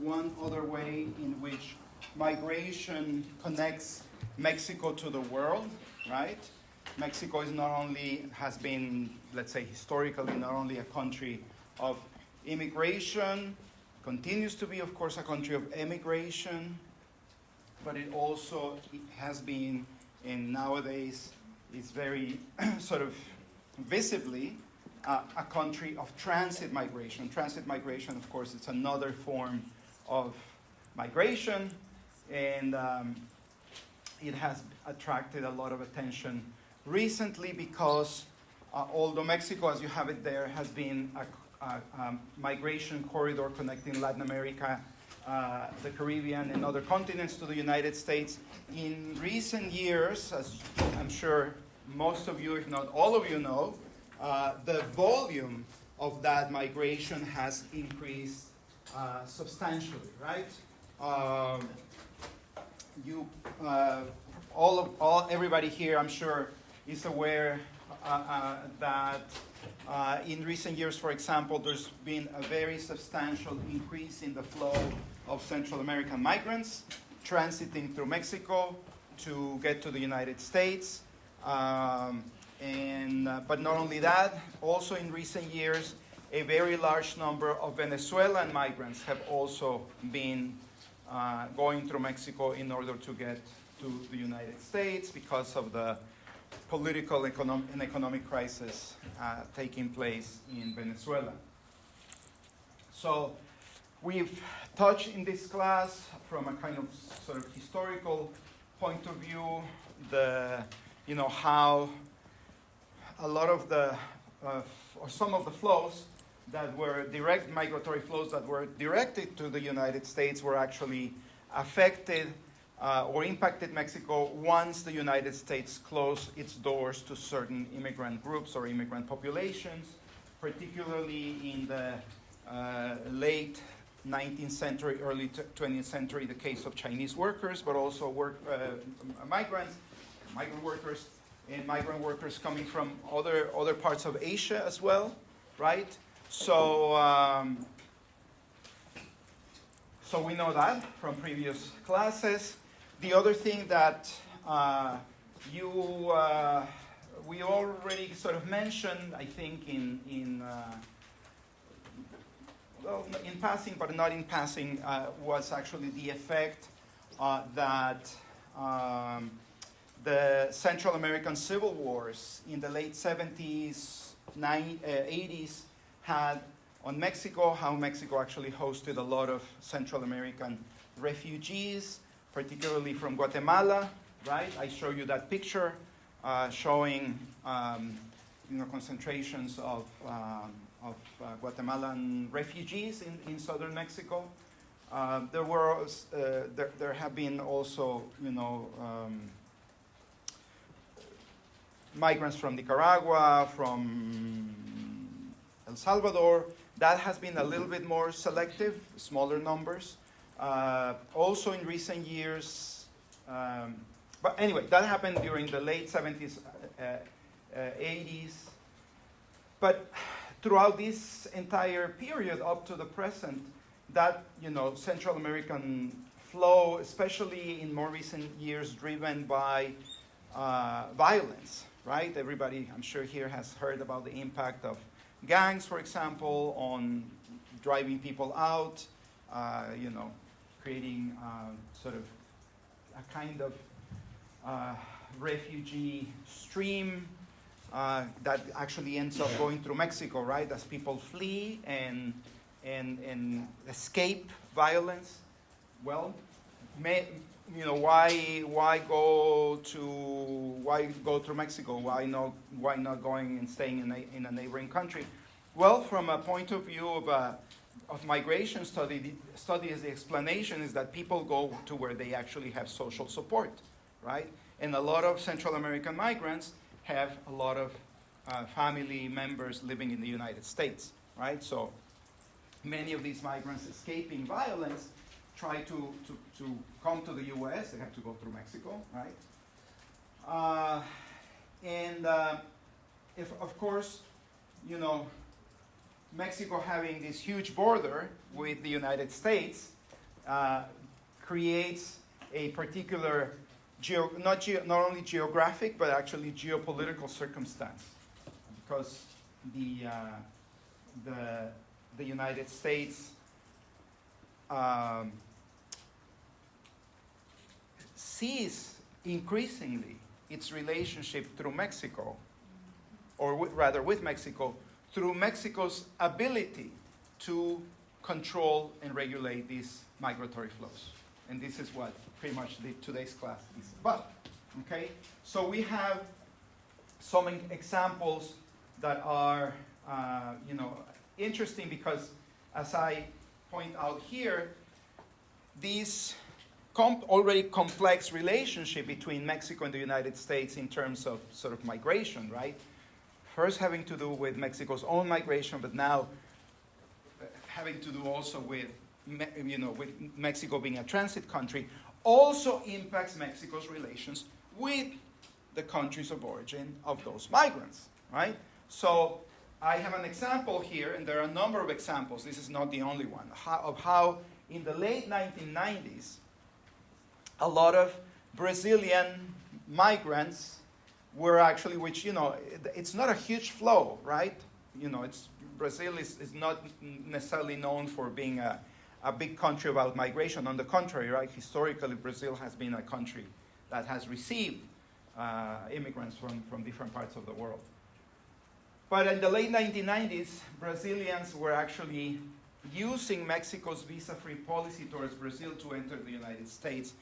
one other way in which migration connects Mexico to the world, right? Mexico is not only, has been, let's say, historically, not only a country of immigration, continues to be, of course, a country of emigration, but it also has been, and nowadays is very sort of visibly a country of transit migration. Transit migration, of course, it's another form of migration, and it has attracted a lot of attention recently because although Mexico, as you have it there, has been a migration corridor connecting Latin America, the Caribbean, and other continents to the United States, in recent years, as I'm sure most of you, if not all of you know, the volume of that migration has increased substantially, right? Everybody here, I'm sure, is aware that in recent years, for example, there's been a very substantial increase in the flow of Central American migrants transiting through Mexico to get to the United States. But not only that, also in recent years, a very large number of Venezuelan migrants have also been going through Mexico in order to get to the United States because of the political and economic crisis taking place in Venezuela. So we've touched in this class from a kind of sort of historical point of view, how a lot of the, or some of the flows that were direct migratory flows that were directed to the United States were actually affected or impacted Mexico once the United States closed its doors to certain immigrant groups or immigrant populations, particularly in the late 19th century, early 20th century, the case of Chinese workers, but also migrant workers, and migrant workers coming from other parts of Asia as well, right? So we know that from previous classes. The other thing that we already sort of mentioned, I think, in passing, but not in passing, was actually the effect that the Central American civil wars in the late 70s, 80s had on Mexico, how Mexico actually hosted a lot of Central American refugees, particularly from Guatemala, right? I show you that picture showing concentrations of Guatemalan refugees in southern Mexico. There have been also, migrants from Nicaragua, from El Salvador. That has been a little bit more selective, smaller numbers. Also in recent years, but anyway, that happened during the late 70s, 80s. But throughout this entire period up to the present, that, Central American flow, especially in more recent years, driven by violence, right? Everybody, I'm sure here, has heard about the impact of gangs, for example, on driving people out, creating sort of a kind of refugee stream that actually ends up going through Mexico, right? As people flee and escape violence. Well, why go through Mexico? Why not going and staying in a neighboring country? Well, from a point of view of migration studies, the explanation is that people go to where they actually have social support, right? And a lot of Central American migrants have a lot of family members living in the United States, right? So many of these migrants escaping violence try to come to the U.S. They have to go through Mexico, right? If, of course, Mexico having this huge border with the United States creates a particular, not only geographic, but actually geopolitical circumstance. Because the United States sees increasingly its relationship through Mexico, or rather with Mexico, through Mexico's ability to control and regulate these migratory flows. And this is what pretty much today's class is about. Okay? So we have some examples that are interesting because, as I point out here, these already complex relationship between Mexico and the United States in terms of sort of migration, right? First having to do with Mexico's own migration, but now having to do also with, with Mexico being a transit country, also impacts Mexico's relations with the countries of origin of those migrants, right? So I have an example here, and there are a number of examples, this is not the only one, of how in the late 1990s, a lot of Brazilian migrants were actually, which, it's not a huge flow, right? Brazil is not necessarily known for being a big country about migration. On the contrary, right? Historically, Brazil has been a country that has received immigrants from different parts of the world. But in the late 1990s, Brazilians were actually using Mexico's visa-free policy towards Brazil to enter the United States,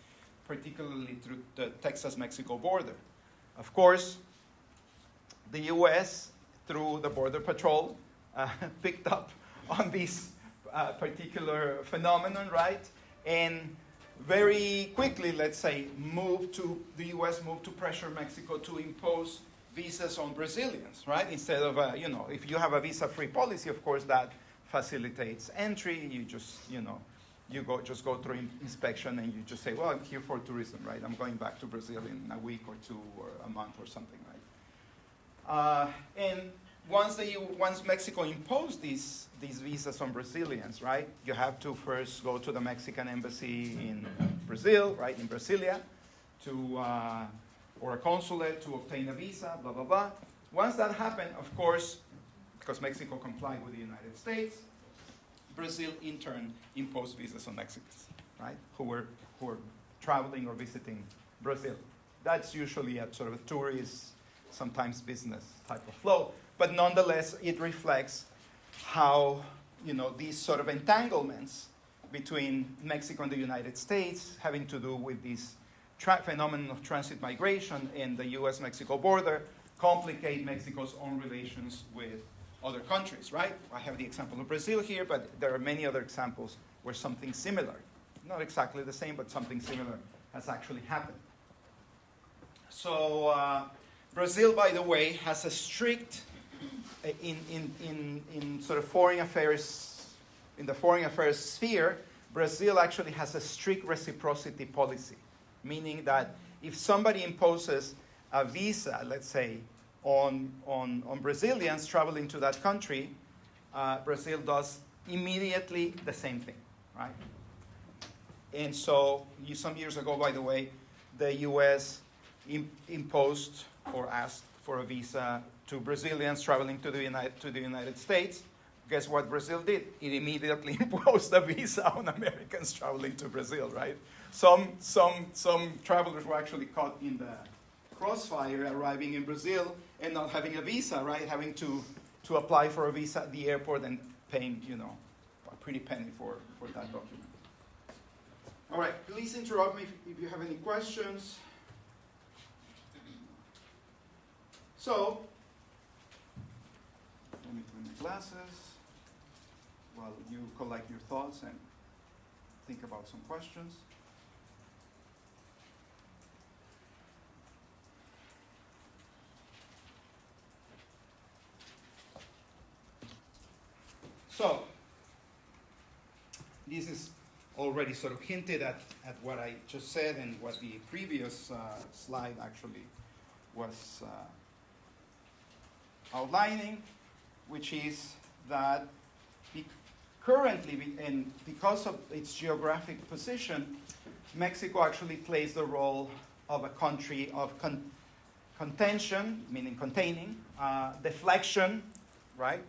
particularly through the Texas-Mexico border. Of course, the U.S., through the Border Patrol, picked up on this particular phenomenon, right? And very quickly, let's say, the U.S. moved to pressure Mexico to impose visas on Brazilians, right? Instead of, if you have a visa-free policy, of course, that facilitates entry. You just, you go through inspection and you just say, well, I'm here for tourism, right? I'm going back to Brazil in a week or two or a month or something, right? And once Mexico imposed these visas on Brazilians, right? You have to first go to the Mexican embassy in Brazil, right? In Brasilia, or a consulate to obtain a visa, blah, blah, blah. Once that happened, of course, because Mexico complied with the United States, Brazil in turn imposed visas on Mexicans, right? Who were traveling or visiting Brazil. That's usually a sort of a tourist, sometimes business type of flow. But nonetheless, it reflects how, these sort of entanglements between Mexico and the United States having to do with this phenomenon of transit migration and the U.S.-Mexico border complicate Mexico's own relations with other countries, right? I have the example of Brazil here, but there are many other examples where something similar, not exactly the same, but something similar has actually happened. So Brazil, by the way, has a strict, in sort of foreign affairs, in the foreign affairs sphere, Brazil actually has a strict reciprocity policy, meaning that if somebody imposes a visa, let's say, on Brazilians traveling to that country, Brazil does immediately the same thing, right? And so some years ago, by the way, the U.S. imposed or asked for a visa to Brazilians traveling to the United States. Guess what Brazil did? It immediately imposed a visa on Americans traveling to Brazil, right? Some travelers were actually caught in the crossfire arriving in Brazil and not having a visa, right? Having to apply for a visa at the airport and paying, a pretty penny for that document. All right, please interrupt me if you have any questions. So, let me turn my glasses while you collect your thoughts and think about some questions. So, this is already sort of hinted at what I just said and what the previous slide actually was outlining, which is that Be- Currently, and because of its geographic position, Mexico actually plays the role of a country of contention, meaning containing, deflection, right,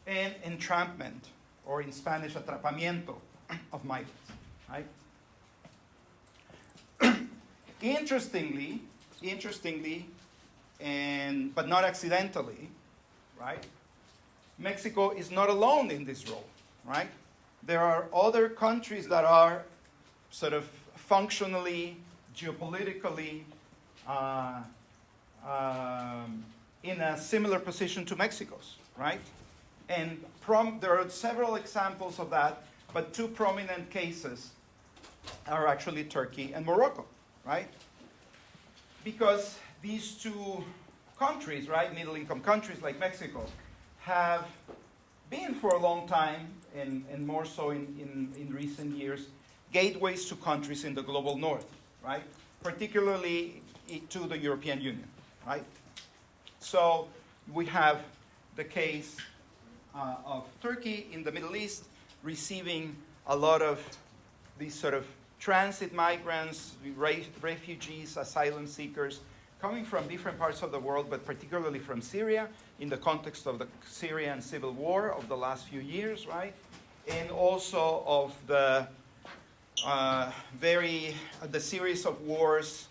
and entrampment, or in Spanish, atrapamiento of migrants, right? Interestingly, but not accidentally, right? Mexico is not alone in this role, right? There are other countries that are sort of functionally, geopolitically, in a similar position to Mexico's, right? And there are several examples of that, but two prominent cases are actually Turkey and Morocco, right? Because these two countries, right, middle-income countries like Mexico, have been for a long time, and more so in recent years, gateways to countries in the global north, right? Particularly to the European Union, right? So we have the case of Turkey in the Middle East receiving a lot of these sort of transit migrants, refugees, asylum seekers, coming from different parts of the world, but particularly from Syria, in the context of the Syrian civil war of the last few years, right? And also of the the series of wars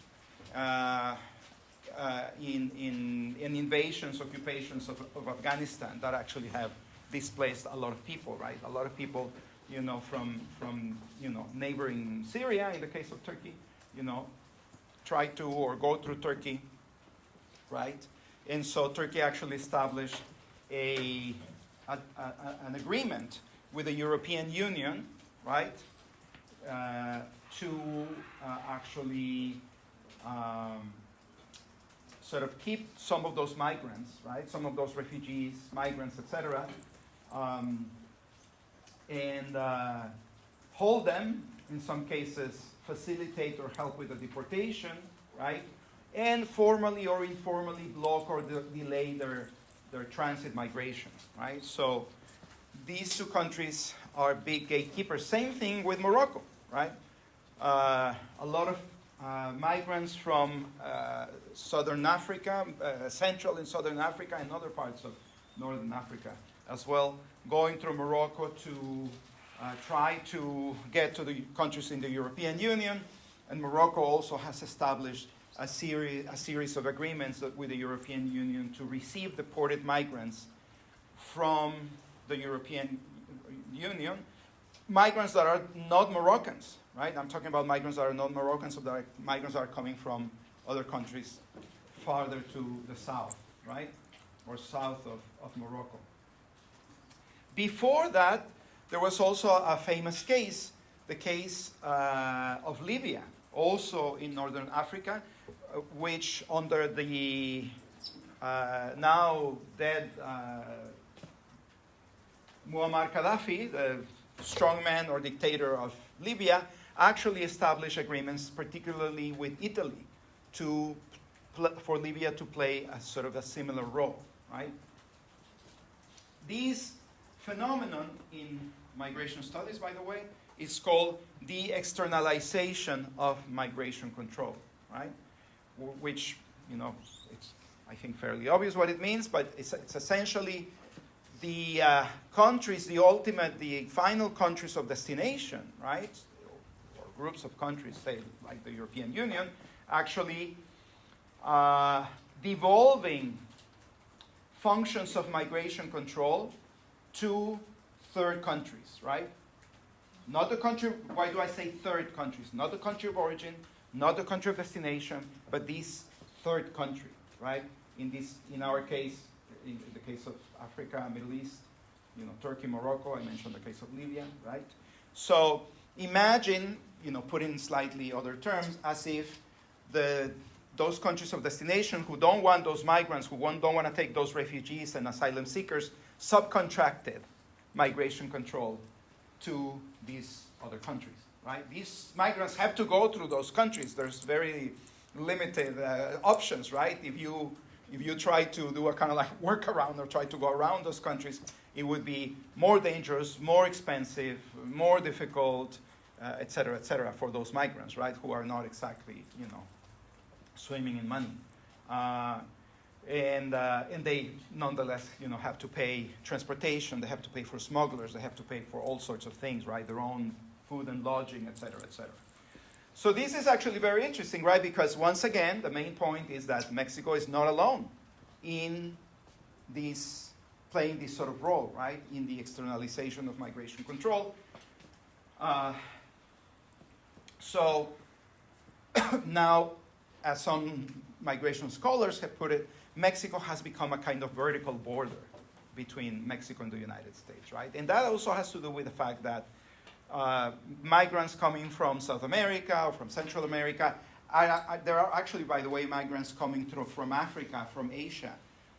in invasions, occupations of Afghanistan that actually have displaced a lot of people, right? A lot of people, from neighboring Syria, in the case of Turkey, try to or go through Turkey, right? And so Turkey actually established an agreement with the European Union, right, to actually sort of keep some of those migrants, right, some of those refugees, migrants, etc., and hold them, in some cases facilitate or help with the deportation, right, and formally or informally block or delay their transit migration, right? So these two countries are big gatekeepers. Same thing with Morocco, right? A lot of migrants from southern Africa, central and southern Africa, and other parts of northern Africa as well, going through Morocco to try to get to the countries in the European Union. And Morocco also has established a series of agreements with the European Union to receive deported migrants from the European Union, migrants that are not Moroccans, right? I'm talking about migrants that are not Moroccans, so that are migrants that are coming from other countries farther to the south, right? Or south of Morocco. Before that, there was also a famous case, the case of Libya, also in northern Africa, which under the now dead Muammar Gaddafi, the strongman or dictator of Libya, actually established agreements, particularly with Italy, for Libya to play a sort of a similar role, right? These phenomenon in migration studies, by the way, is called the externalization of migration control, right? Which, it's, I think, fairly obvious what it means, but it's essentially the countries, the final countries of destination, right? Or groups of countries, say, like the European Union, actually devolving functions of migration control to third countries, right? Not the country, why do I say third countries? Not the country of origin, not the country of destination, but this third country, right? In our case, in the case of Africa, Middle East, Turkey, Morocco, I mentioned the case of Libya, right? So imagine, put in slightly other terms, as if those countries of destination who don't want those migrants, who don't want to take those refugees and asylum seekers, subcontracted migration control to these other countries, right? These migrants have to go through those countries. There's very limited options, right? If you if you try to do a kind of like workaround or try to go around those countries, it would be more dangerous, more expensive, more difficult, et cetera, for those migrants, right, who are not exactly, swimming in money. And they nonetheless, have to pay transportation, they have to pay for smugglers, they have to pay for all sorts of things, right, their own food and lodging, et cetera, et cetera. So this is actually very interesting, right? Because once again, the main point is that Mexico is not alone in this, playing this sort of role, right? In the externalization of migration control. So now, as some migration scholars have put it, Mexico has become a kind of vertical border between Mexico and the United States, right? And that also has to do with the fact that migrants coming from South America or from Central America. There are actually, by the way, migrants coming through from Africa, from Asia,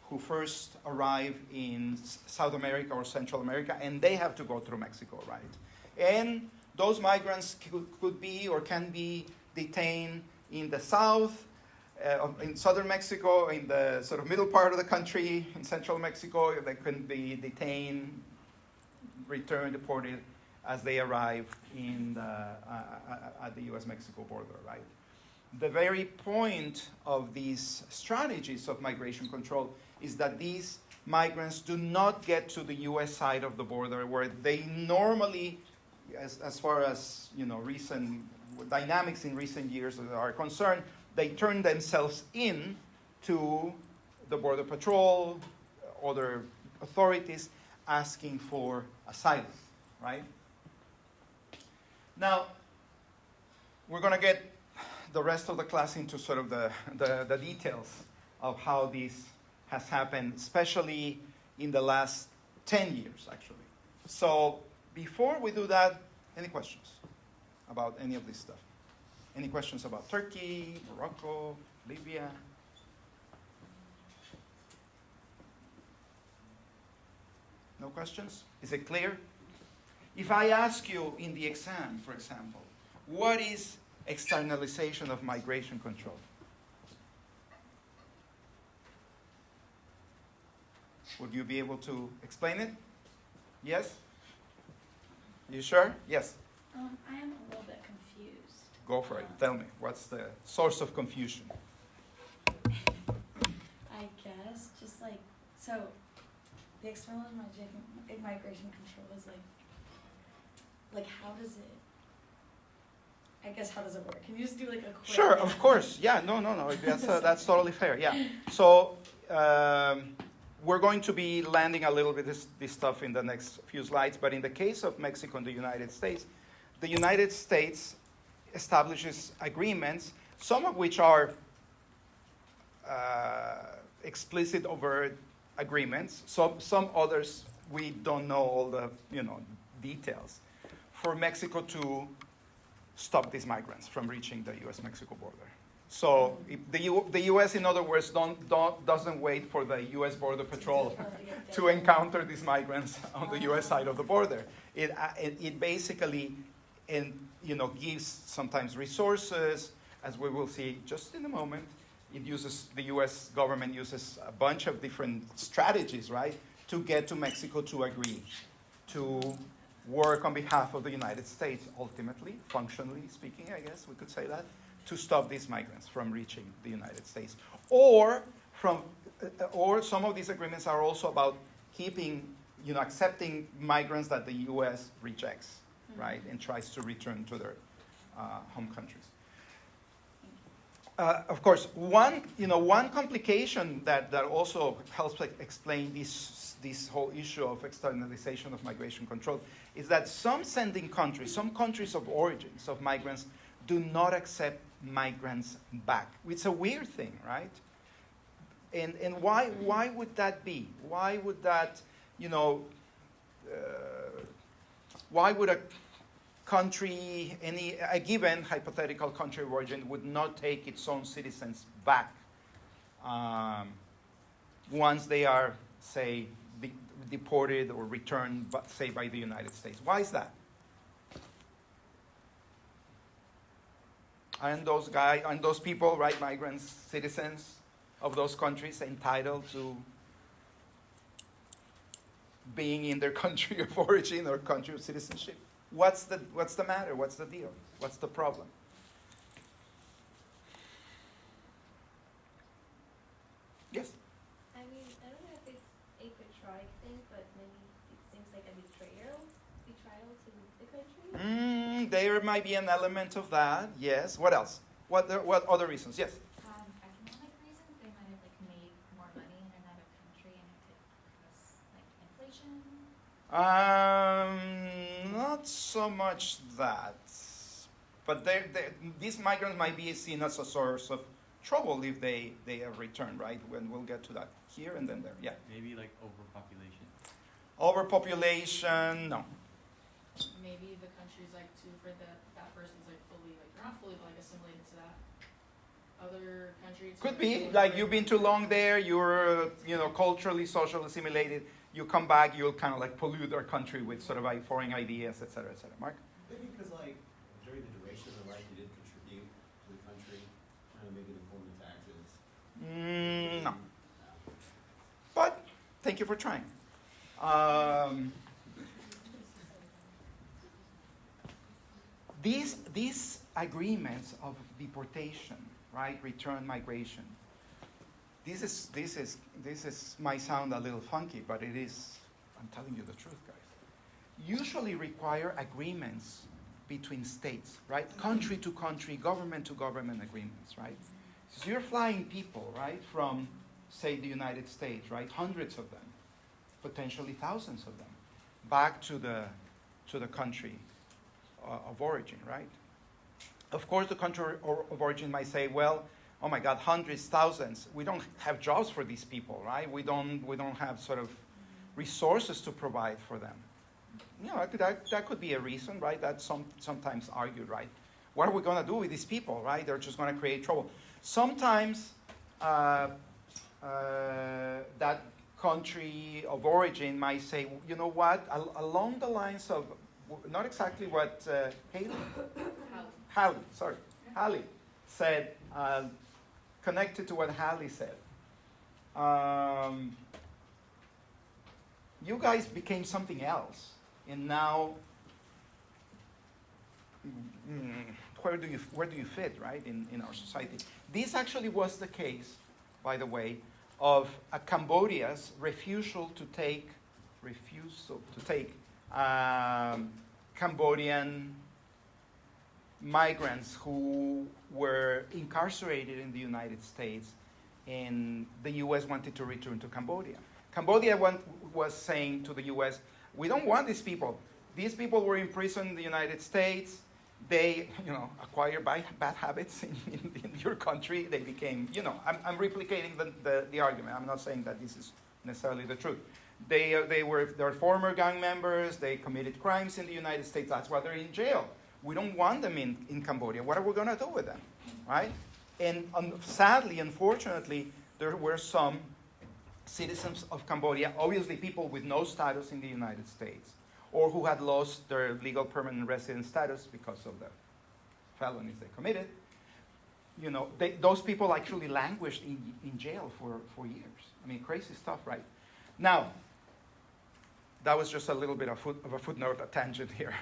who first arrive in South America or Central America, and they have to go through Mexico, right? And those migrants could be or can be detained in the south, in southern Mexico, in the sort of middle part of the country, in central Mexico. They can be detained, returned, deported, as they arrive at the U.S.-Mexico border, right? The very point of these strategies of migration control is that these migrants do not get to the U.S. side of the border where they normally, as far as recent dynamics in recent years are concerned, they turn themselves in to the Border Patrol, other authorities, asking for asylum, right? Now, we're going to get the rest of the class into sort of the details of how this has happened, especially in the last 10 years, actually. So before we do that, any questions about any of this stuff? Any questions about Turkey, Morocco, Libya? No questions? Is it clear? If I ask you in the exam, for example, what is externalization of migration control? Would you be able to explain it? Yes? You sure? Yes? I am a little bit confused. Go for it. Tell me. What's the source of confusion? I guess just so the external migration control is how does it, I guess, how does it work? Can you just do a quick? Sure, of course. Yeah, no. That's totally fair. Yeah. So we're going to be landing a little bit this stuff in the next few slides. But in the case of Mexico and the United States establishes agreements, some of which are explicit, overt agreements. Some others we don't know all the details, for Mexico to stop these migrants from reaching the U.S.-Mexico border. So the U.S., in other words, doesn't wait for the U.S. Border Patrol to encounter these migrants on the U.S. side of the border. It basically gives sometimes resources, as we will see just in a moment. The U.S. government uses a bunch of different strategies, right, to get to Mexico to agree to work on behalf of the United States, ultimately, functionally speaking, I guess we could say that, to stop these migrants from reaching the United States. Or some of these agreements are also about keeping, accepting migrants that the U.S. rejects, right, and tries to return to their home countries. Of course, one complication that also helps explain this whole issue of externalization of migration control is that some sending countries, some countries of origins of migrants, do not accept migrants back. It's a weird thing, right? And why would that be? Why would that, why would a country, a given hypothetical country of origin, would not take its own citizens back once they are, say, deported or returned, say, by the United States? Why is that? Aren't those people, right, migrants, citizens? of those countries entitled to being in their country of origin or country of citizenship? What's the matter? What's the deal? What's the problem? Yes? I mean, I don't know if it's a patriotic thing, but maybe it seems like a betrayal to the country. There might be an element of that, yes. What else? What other reasons? Yes? Economic reasons, they might have like made more money in another country and it could cause like inflation. Not so much that. But these migrants might be seen as a source of trouble if they have returned, right? When we'll get to that here and then there. Yeah. Maybe like overpopulation. Overpopulation, no. Maybe the country's like too for that person's like fully like they're not fully but like assimilated to that other country. Could be like you've been too long there. You're culturally, socially assimilated. You come back, you'll kind of like pollute our country with sort of like foreign ideas, et cetera, et cetera. Mark? Maybe because like during the duration of their life, they did contribute to the country, maybe in the form of taxes. No. But thank you for trying. These agreements of deportation, right, return migration. This is might sound a little funky, but it is. I'm telling you the truth, guys. Usually require agreements between states, right? Country to country, government to government agreements, right? So you're flying people, right, from, say, the United States, right? Hundreds of them, potentially thousands of them, back to the country of origin, right? Of course, the country of origin might say, well, oh my God, hundreds, thousands. We don't have jobs for these people, right? We don't have sort of resources to provide for them. That could be a reason, right? That's sometimes argued, right? What are we going to do with these people, right? They're just going to create trouble. Sometimes that country of origin might say, you know what? Along the lines of not exactly what Hallie said. Connected to what Hallie said. You guys became something else, and now where do you fit, right, in our society? This actually was the case, by the way, of Cambodia's refusal to take Cambodian migrants who were incarcerated in the United States, and the U.S. wanted to return to Cambodia. Cambodia was saying to the U.S., we don't want these people. These people were imprisoned in the United States. They, acquired bad habits in your country. They became, I'm replicating the argument. I'm not saying that this is necessarily the truth. They're former gang members. They committed crimes in the United States. That's why they're in jail. We don't want them in Cambodia. What are we going to do with them, right? And sadly, unfortunately, there were some citizens of Cambodia, obviously people with no status in the United States, or who had lost their legal permanent resident status because of the felonies they committed. Those people actually languished in jail for years. I mean, crazy stuff, right? Now, that was just a little bit of a footnote, a tangent here.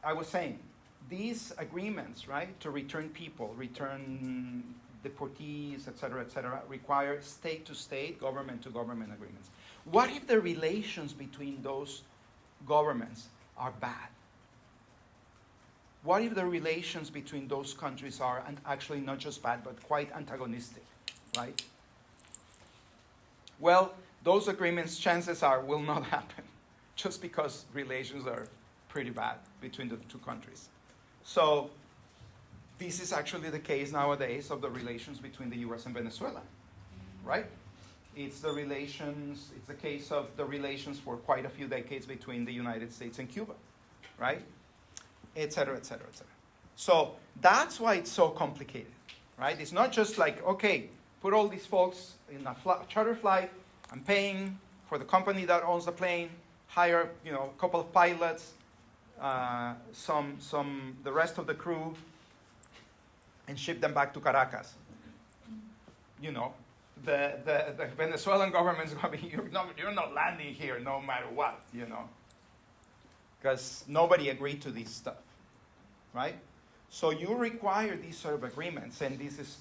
I was saying, these agreements, right, to return people, return deportees, et cetera, require state-to-state, government-to-government agreements. What if the relations between those governments are bad? What if the relations between those countries are actually not just bad, but quite antagonistic, right? Well, those agreements, chances are, will not happen, just because relations are pretty bad between the two countries. So this is actually the case nowadays of the relations between the U.S. and Venezuela, right? It's the case of the relations for quite a few decades between the United States and Cuba, right? Et cetera, et cetera, et cetera. So that's why it's so complicated, right? It's not just like, okay, put all these folks in a charter flight, I'm paying for the company that owns the plane, hire, a couple of pilots, the rest of the crew, and ship them back to Caracas. You know, the Venezuelan government is going to be, you're not landing here no matter what, you know, because nobody agreed to this stuff, right? So you require these sort of agreements, and this is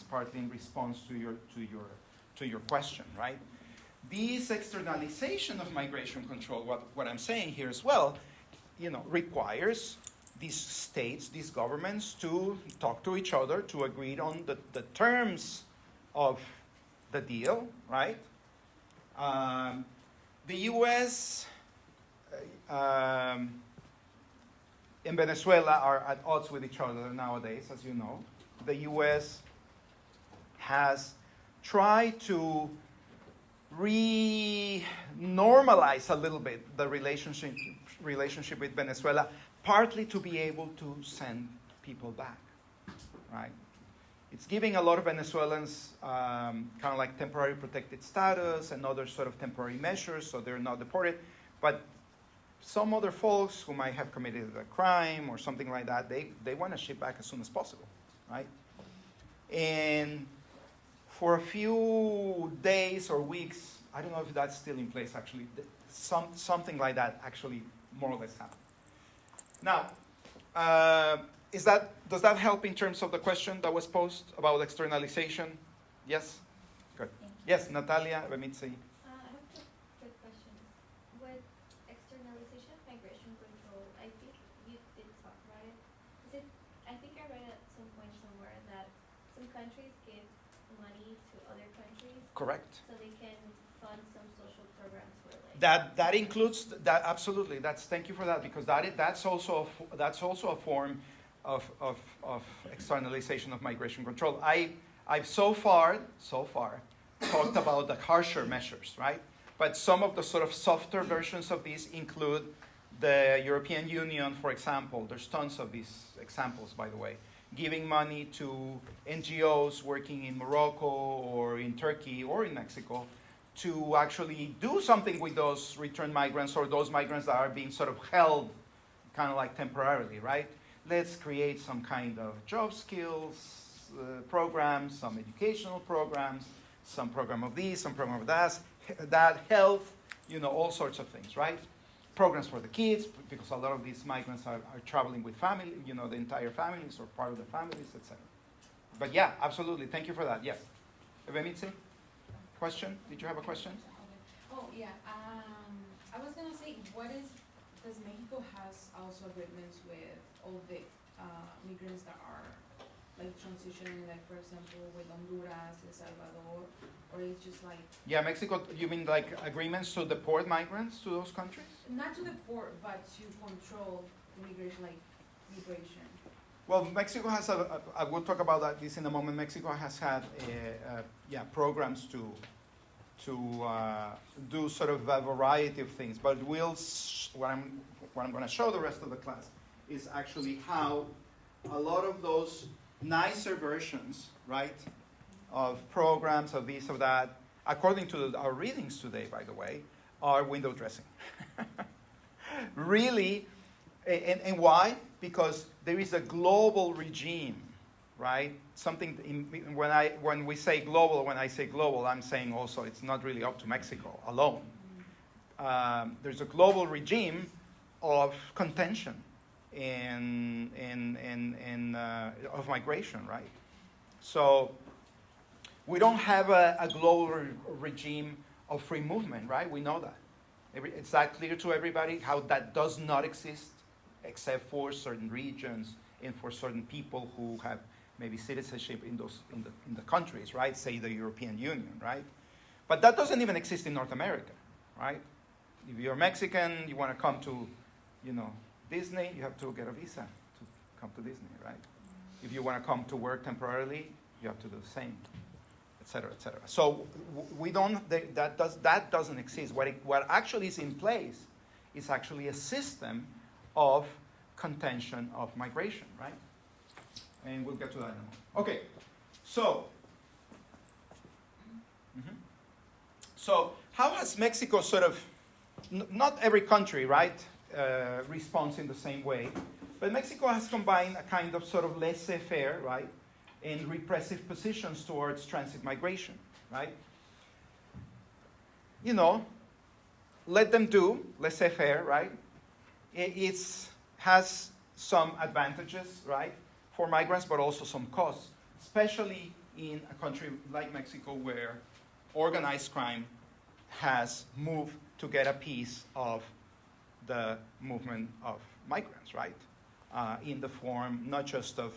partly in response to your question, right? This externalization of migration control, what I'm saying here as well, you know, requires these states, these governments to talk to each other, to agree on the terms of the deal, right? The U.S. And Venezuela are at odds with each other nowadays, as you know. The U.S. has tried to re-normalize a little bit the relationship with Venezuela, partly to be able to send people back, right? It's giving a lot of Venezuelans kind of like temporary protected status and other sort of temporary measures, so they're not deported. But some other folks who might have committed a crime or something like that, they want to ship back as soon as possible, right? And for a few days or weeks, I don't know if that's still in place actually, something like that actually more or less happened. Now, does that help in terms of the question that was posed about externalization? Yes? Good. Yes, Natalia Remitzi. I have two quick questions. With externalization of migration control, I think you did talk about it. I think I read at some point somewhere that some countries give money to other countries Correct. so they can fund some social programs where like That includes that, absolutely. Thank you for that, because that's also a form of externalization of migration control. I've so far talked about the harsher measures, right? But some of the sort of softer versions of these include the European Union, for example. There's tons of these examples, by the way. Giving money to NGOs working in Morocco or in Turkey or in Mexico to actually do something with those returned migrants or those migrants that are being sort of held kind of like temporarily, right? Let's create some kind of job skills programs, some educational programs, some program of this, some program of that, health, you know, all sorts of things, right? Programs for the kids, because a lot of these migrants are traveling with family, you know, the entire families or part of the families, etc. But yeah, absolutely. Thank you for that. Yes. Evemitsi? Question? Did you have a question? Oh, yeah, I was gonna say, does Mexico has also agreements with all the migrants that are like transitioning, like for example with Honduras, El Salvador, or it's just like... Yeah, Mexico, you mean like agreements to deport migrants to those countries? Not to deport, but to control immigration, like migration. Well, Mexico has I will talk about this in a moment. Mexico has had programs to do sort of a variety of things. But what I'm going to show the rest of the class is actually how a lot of those nicer versions, right, of programs, of this, of that, according to our readings today, by the way, are window dressing. Really, and why? Because there is a global regime, right? When we say global, I'm saying also it's not really up to Mexico alone. There's a global regime of contention of migration, right? So we don't have a global regime of free movement, right? We know that. It's that clear to everybody how that does not exist, except for certain regions and for certain people who have maybe citizenship in the countries, right? Say the European Union, right? But that doesn't even exist in North America, right? If you're Mexican, you want to come to, you know, Disney, you have to get a visa to come to Disney, right? If you want to come to work temporarily, you have to do the same, et cetera, et cetera. So we don't. That doesn't exist. What actually is in place is actually a system of contention of migration, right? And we'll get to that in a moment. Okay, so. So how has Mexico sort of, not every country, right, responds in the same way, But Mexico has combined a kind of sort of laissez-faire, right, and repressive positions towards transit migration, right? You know, let them do, laissez-faire, right? It has some advantages, right, for migrants, but also some costs, especially in a country like Mexico where organized crime has moved to get a piece of the movement of migrants, right? In the form not just of,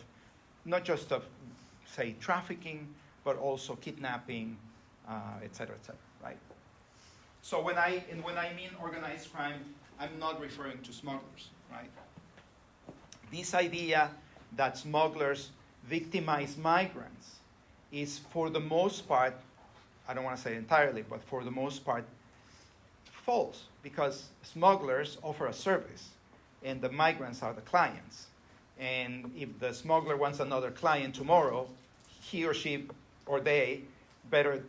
say, trafficking, but also kidnapping, et cetera, right? So when I mean organized crime, I'm not referring to smugglers, right? This idea that smugglers victimize migrants is, for the most part, I don't want to say entirely, but for the most part, false, because smugglers offer a service, and the migrants are the clients. And if the smuggler wants another client tomorrow, he or she or they better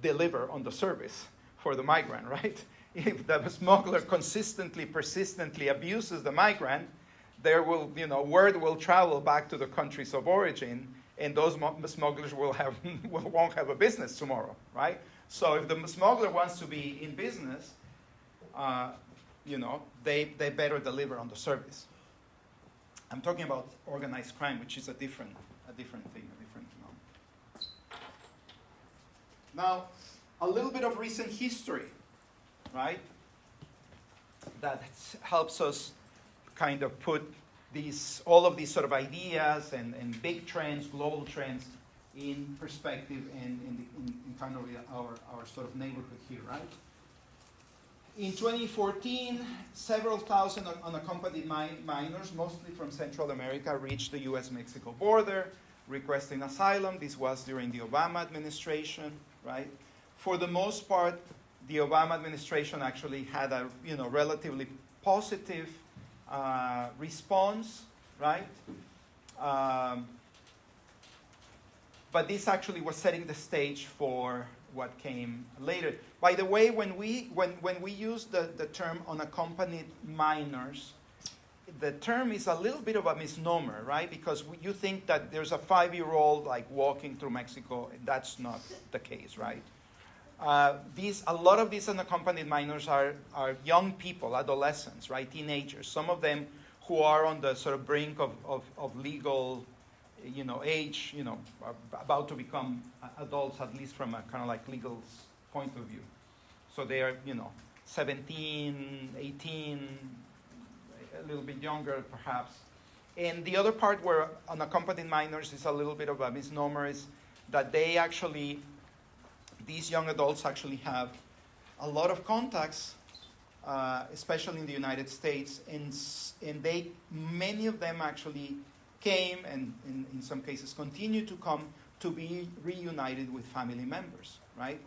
deliver on the service for the migrant, right? If the smuggler consistently, persistently abuses the migrant, there will, word will travel back to the countries of origin, and those smugglers won't have a business tomorrow, right? So if the smuggler wants to be in business, they better deliver on the service. I'm talking about organized crime, which is a different thing, a different phenomenon. Now, a little bit of recent history, right? That helps us kind of put all of these sort of ideas and big trends, global trends, in perspective and in kind of our sort of neighborhood here, right? In 2014, several thousand unaccompanied minors, mostly from Central America, reached the US-Mexico border requesting asylum. This was during the Obama administration, right? For the most part, the Obama administration actually had a relatively positive response, right? But this actually was setting the stage for what came later. By the way, when we use the term unaccompanied minors, the term is a little bit of a misnomer, right? Because you think that there's a 5-year-old like walking through Mexico. That's not the case, right? A lot of these unaccompanied minors are young people, adolescents, right? Teenagers. Some of them who are on the sort of brink of legal, age, are about to become adults, at least from a kind of like legal point of view. So they are, 17, 18, a little bit younger perhaps. And the other part where unaccompanied minors is a little bit of a misnomer is that these young adults actually have a lot of contacts, especially in the United States, and many of them actually came and in some cases continue to come to be reunited with family members, right?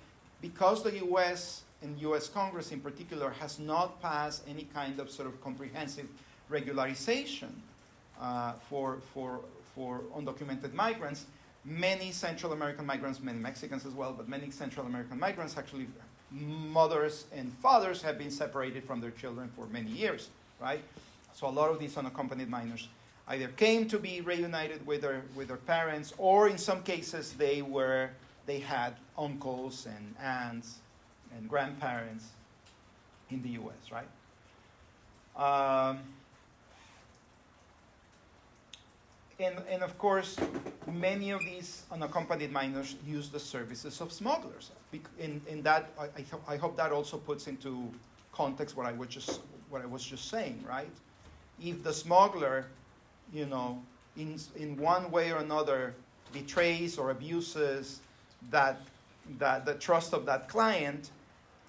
Because the U.S. and U.S. Congress in particular has not passed any kind of sort of comprehensive regularization for undocumented migrants, many Central American migrants, many Mexicans as well, but many Central American migrants actually, mothers and fathers have been separated from their children for many years, right? So a lot of these unaccompanied minors either came to be reunited with their parents, or in some cases they had uncles and aunts and grandparents in the U.S., right? And of course, many of these unaccompanied minors use the services of smugglers. In that, I hope that also puts into context what I was just saying, right? If the smuggler, in one way or another, betrays or abuses the trust of that client,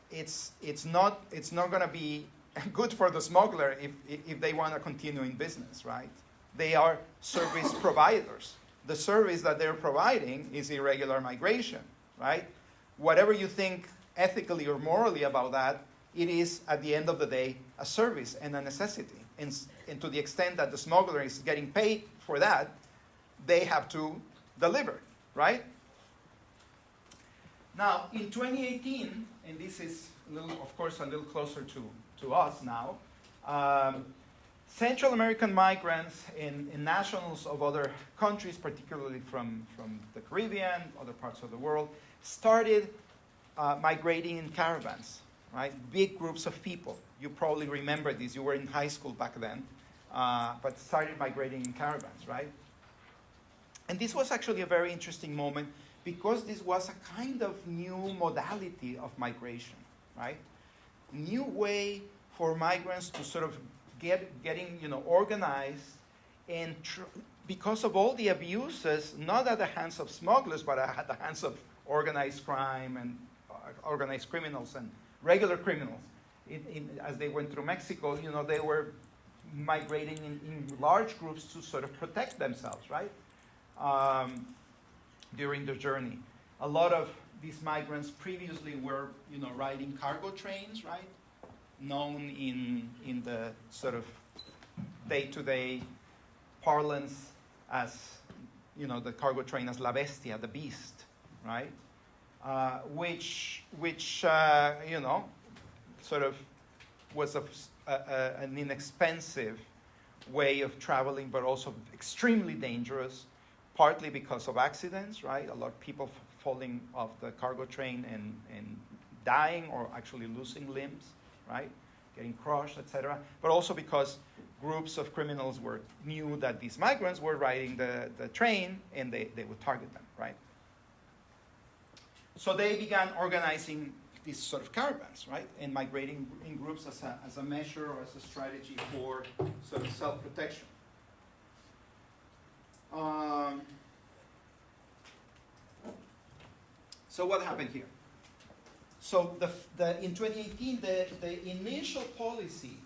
it's not going to be good for the smuggler if they want to continue in business, right? They are service providers. The service that they're providing is irregular migration, right? Whatever you think ethically or morally about that, it is, at the end of the day, a service and a necessity. And to the extent that the smuggler is getting paid for that, they have to deliver, right? Now, in 2018, and this is, of course, a little closer to us now, Central American migrants and nationals of other countries, particularly from the Caribbean, other parts of the world, started migrating in caravans, right? Big groups of people. You probably remember this. You were in high school back then, but started migrating in caravans, right? And this was actually a very interesting moment because this was a kind of new modality of migration, right? New way for migrants to sort of getting organized, and because of all the abuses, not at the hands of smugglers, but at the hands of organized crime and organized criminals and regular criminals. As they went through Mexico, they were migrating in large groups to sort of protect themselves, right? During the journey. A lot of these migrants previously were, riding cargo trains, right? Known in the sort of day-to-day parlance as, the cargo train as La Bestia, the beast, right? Which sort of was an inexpensive way of traveling, but also extremely dangerous, partly because of accidents, right? A lot of people falling off the cargo train and dying or actually losing limbs, right? Getting crushed, etc. But also because groups of criminals knew that these migrants were riding the train and they would target them, right? So they began organizing these sort of caravans, right? And migrating in groups as a measure or as a strategy for sort of self-protection. So what happened here? So in 2018, the initial policy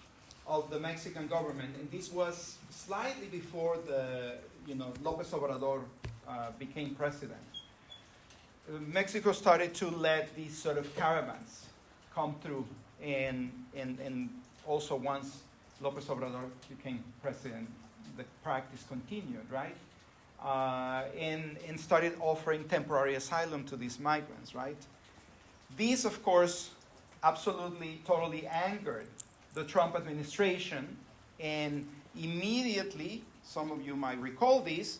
of the Mexican government, and this was slightly before López Obrador became president, Mexico started to let these sort of caravans come through, and also once López Obrador became president, the practice continued, right? And started offering temporary asylum to these migrants, right? These, of course, absolutely, totally angered the Trump administration, and immediately, some of you might recall this,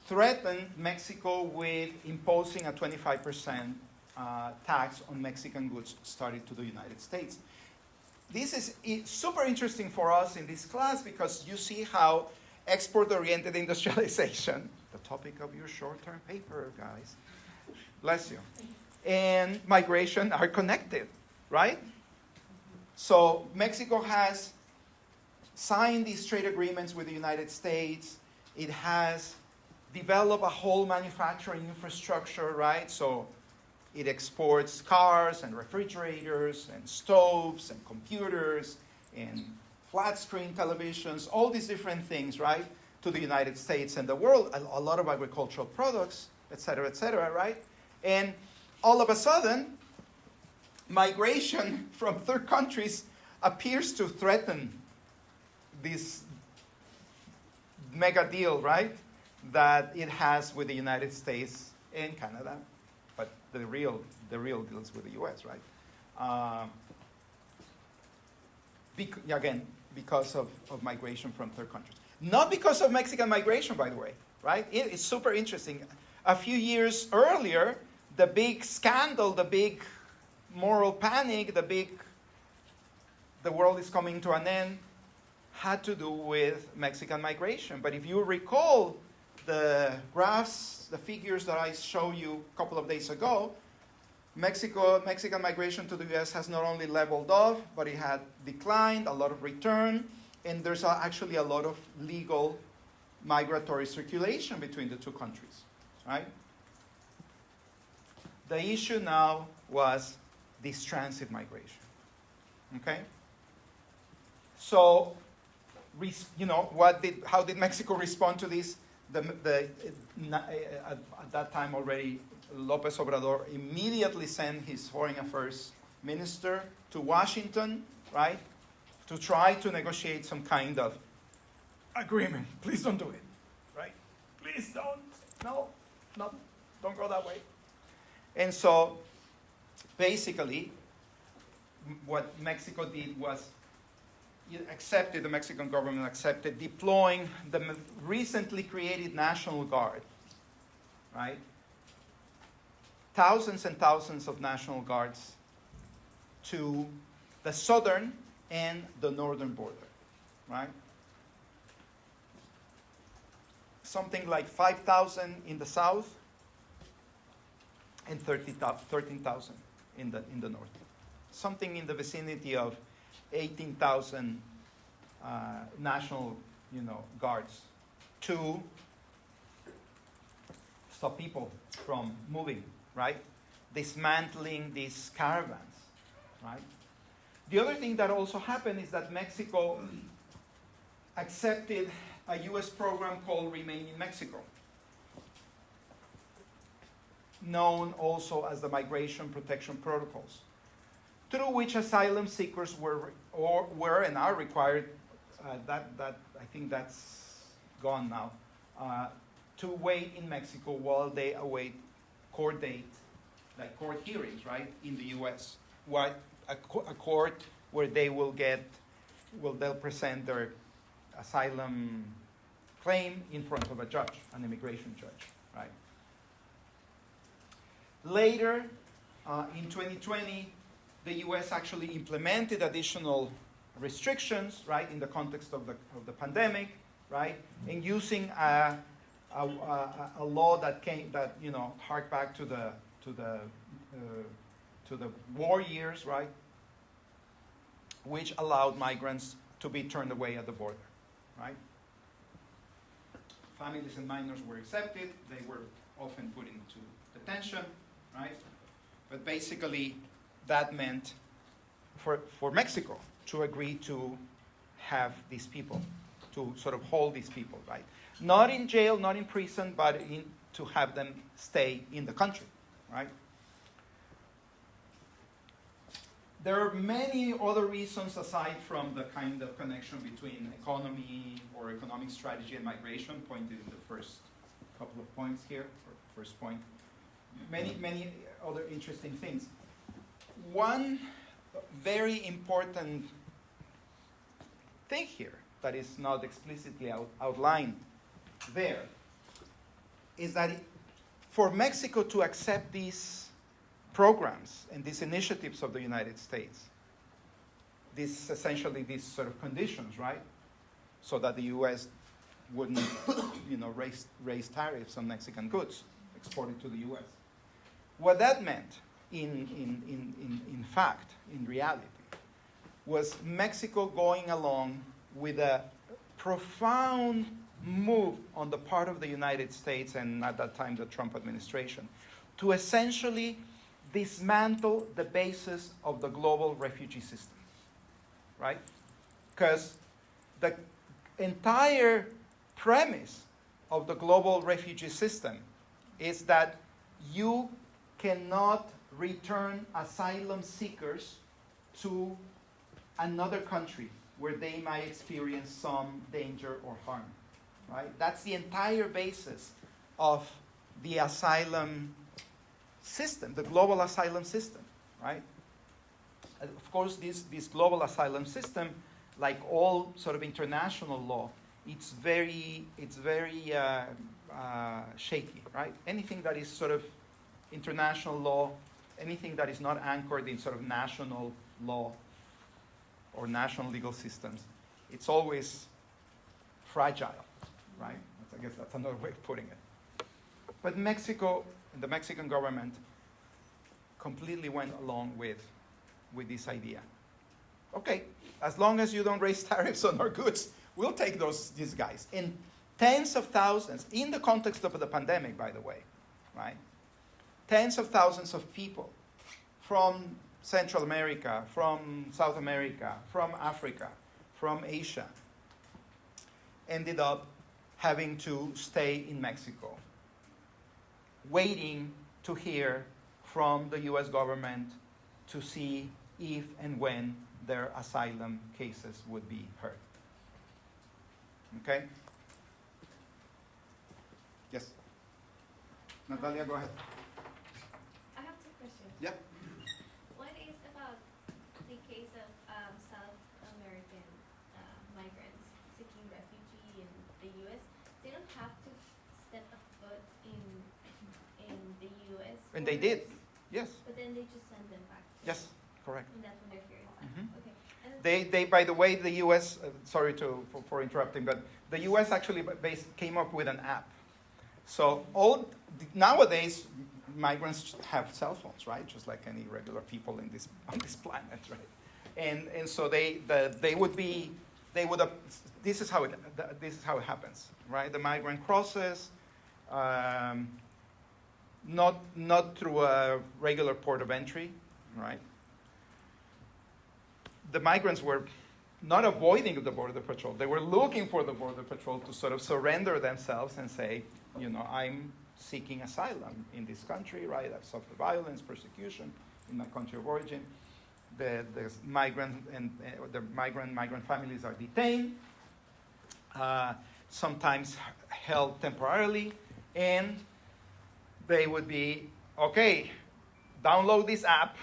threatened Mexico with imposing a 25% tax on Mexican goods started to the United States. This is super interesting for us in this class because you see how export-oriented industrialization, the topic of your short-term paper, guys, bless you, and migration are connected, right? So Mexico has signed these trade agreements with the United States. It has developed a whole manufacturing infrastructure, right? So it exports cars and refrigerators and stoves and computers and flat screen televisions, all these different things, right, to the United States and the world, a lot of agricultural products, et cetera, right? And all of a sudden, migration from third countries appears to threaten this mega deal, right, that it has with the United States and Canada, but the real deals with the U.S., right? Again, because of migration from third countries. Not because of Mexican migration, by the way, right? It's super interesting. A few years earlier, the big scandal, the big moral panic, the world is coming to an end, had to do with Mexican migration. But if you recall the graphs, the figures that I showed you a couple of days ago, Mexican migration to the U.S. has not only leveled off, but it had declined, a lot of return, and there's actually a lot of legal migratory circulation between the two countries, right? The issue now was this transit migration, okay? So, how did Mexico respond to this? At that time already, López Obrador immediately sent his foreign affairs minister to Washington, right, to try to negotiate some kind of agreement. Please don't do it, right? Please don't. No, don't go that way. And so, basically, what Mexico did was accepted, the Mexican government accepted deploying the recently created National Guard, right? Thousands and thousands of National Guards to the southern and the northern border, right? Something like 5,000 in the south and 13,000 in the north. Something in the vicinity of 18,000 National, Guards to stop people from moving, right? Dismantling these caravans, right? The other thing that also happened is that Mexico accepted a U.S. program called Remain in Mexico, known also as the Migration Protection Protocols, through which asylum seekers were and are required, that I think that's gone now, to wait in Mexico while they await court date, like court hearings, right, in the U.S. A court where they'll present their asylum claim in front of a judge, an immigration judge, right? Later, in 2020, the U.S. actually implemented additional restrictions, right, in the context of the pandemic, right, and using a law that harked back to the war years, right, which allowed migrants to be turned away at the border, right? Families and minors were accepted. They were often put into detention, right? But basically, that meant for Mexico to agree to have these people, to sort of hold these people, right? Not in jail, not in prison, but to have them stay in the country, right? There are many other reasons aside from the kind of connection between economy or economic strategy and migration, pointed in the first couple of points here, or first point. Many other interesting things. One very important thing here that is not explicitly outlined there is that for Mexico to accept these programs and these initiatives of the United States, essentially these sort of conditions, right? So that the U.S. wouldn't, raise tariffs on Mexican goods exported to the U.S. What that meant, in fact, in reality, was Mexico going along with a profound move on the part of the United States and at that time the Trump administration to essentially dismantle the basis of the global refugee system, right? Because the entire premise of the global refugee system is that you cannot return asylum seekers to another country where they might experience some danger or harm, right? That's the entire basis of the asylum system, the global asylum system, right? Of course, this global asylum system, like all sort of international law, it's very shaky, right? Anything that is sort of international law, anything that is not anchored in sort of national law or national legal systems, it's always fragile, right? I guess that's another way of putting it. But Mexico, the Mexican government, completely went along with this idea. Okay, as long as you don't raise tariffs on our goods, we'll take these guys. And tens of thousands, in the context of the pandemic, by the way, right? Tens of thousands of people from Central America, from South America, from Africa, from Asia, ended up having to stay in Mexico, waiting to hear from the U.S. government to see if and when their asylum cases would be heard. Okay? Yes? Natalia, go ahead. I have two questions. Yep. One is about the case of South American the U.S., they don't have to step a foot in the U.S. And they did. borders, Yes. but then they just send them back. Yes. Correct. And that's when they're here. Mhm. Okay. And then They, by the way, the U.S. Sorry for interrupting, but the U.S. actually came up with an app. So nowadays, migrants have cell phones, right? Just like any regular people on this planet, right? And so they would this is how it happens, right? The migrant crosses, not through a regular port of entry, right? The migrants were not avoiding the border patrol. They were looking for the border patrol to sort of surrender themselves and say, I'm seeking asylum in this country, right? I've suffered violence, persecution in my country of origin. The migrant families are detained, sometimes held temporarily, and they would be, okay, download this app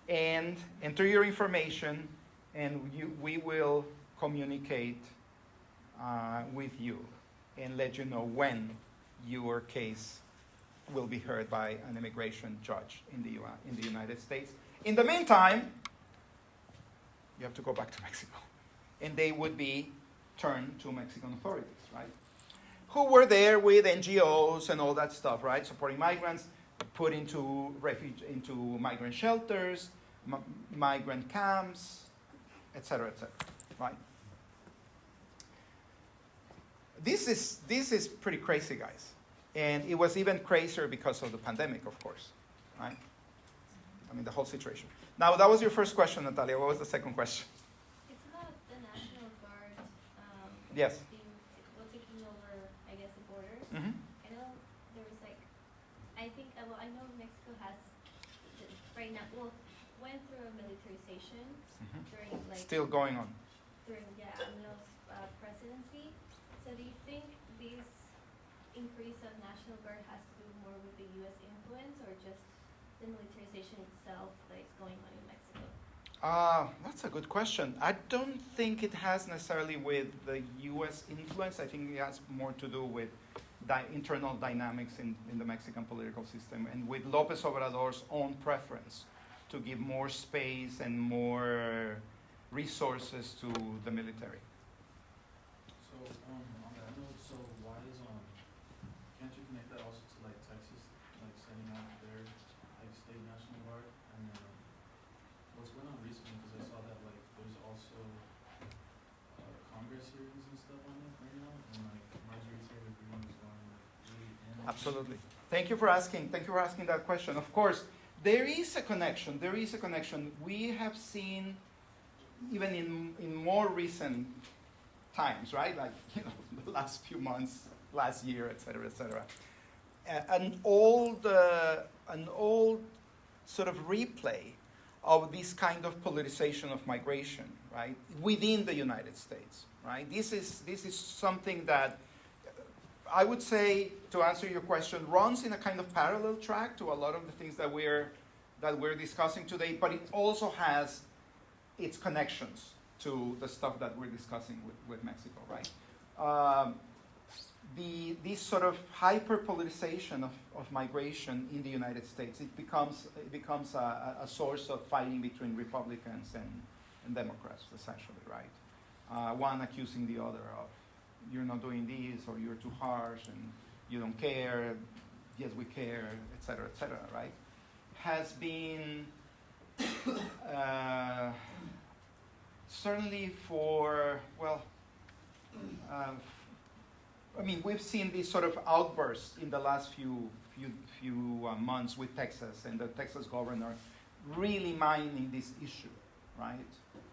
and enter your information, and we will communicate with you and let you know when your case will be heard by an immigration judge in the United States. In the meantime, you have to go back to Mexico. And they would be turned to Mexican authorities, right? Who were there with NGOs and all that stuff, right? Supporting migrants, put into migrant shelters, migrant camps, etc., right? This is pretty crazy, guys. And it was even crazier because of the pandemic, of course, right? I mean, the whole situation. Now, that was your first question, Natalia. What was the second question? it's about the National Guard. Yes. Taking over, I guess, the borders. Mm-hmm. I know there was I know Mexico has right now. Well, went through a militarization during Still going on. during AMLO's presidency. So do you think this increase of National Guard has to do more with the U.S. influence or just the militarization itself that is going on in Mexico? That's a good question. I don't think it has necessarily with the U.S. influence. I think it has more to do with internal dynamics in the Mexican political system and with López Obrador's own preference to give more space and more resources to the military. So, on that note, so why is, can't you connect that also to, like, Texas, like, setting out their, like, state National Guard? And, what's going on recently, because I saw that, like, there's also, Congress hearings and stuff on it right now, and, like, Marjorie Taylor Greene is going, like, really in. Absolutely. Thank you for asking that question. Of course, there is a connection. We have seen, even in more recent times, right? Like, the last few months, last year, et cetera, an old sort of replay of this kind of politicization of migration, right, within the United States, right? This is something that I would say, to answer your question, runs in a kind of parallel track to a lot of the things that we're discussing today, but it also has its connections to the stuff that we're discussing with Mexico, right? This sort of hyper-politicization of migration in the United States, it becomes a source of fighting between Republicans and Democrats, essentially, right? One accusing the other of, you're not doing this, or you're too harsh, and you don't care, yes, we care, et cetera, right? Has been certainly for, I mean, we've seen these sort of outbursts in the last few months with Texas and the Texas governor really mining this issue, right,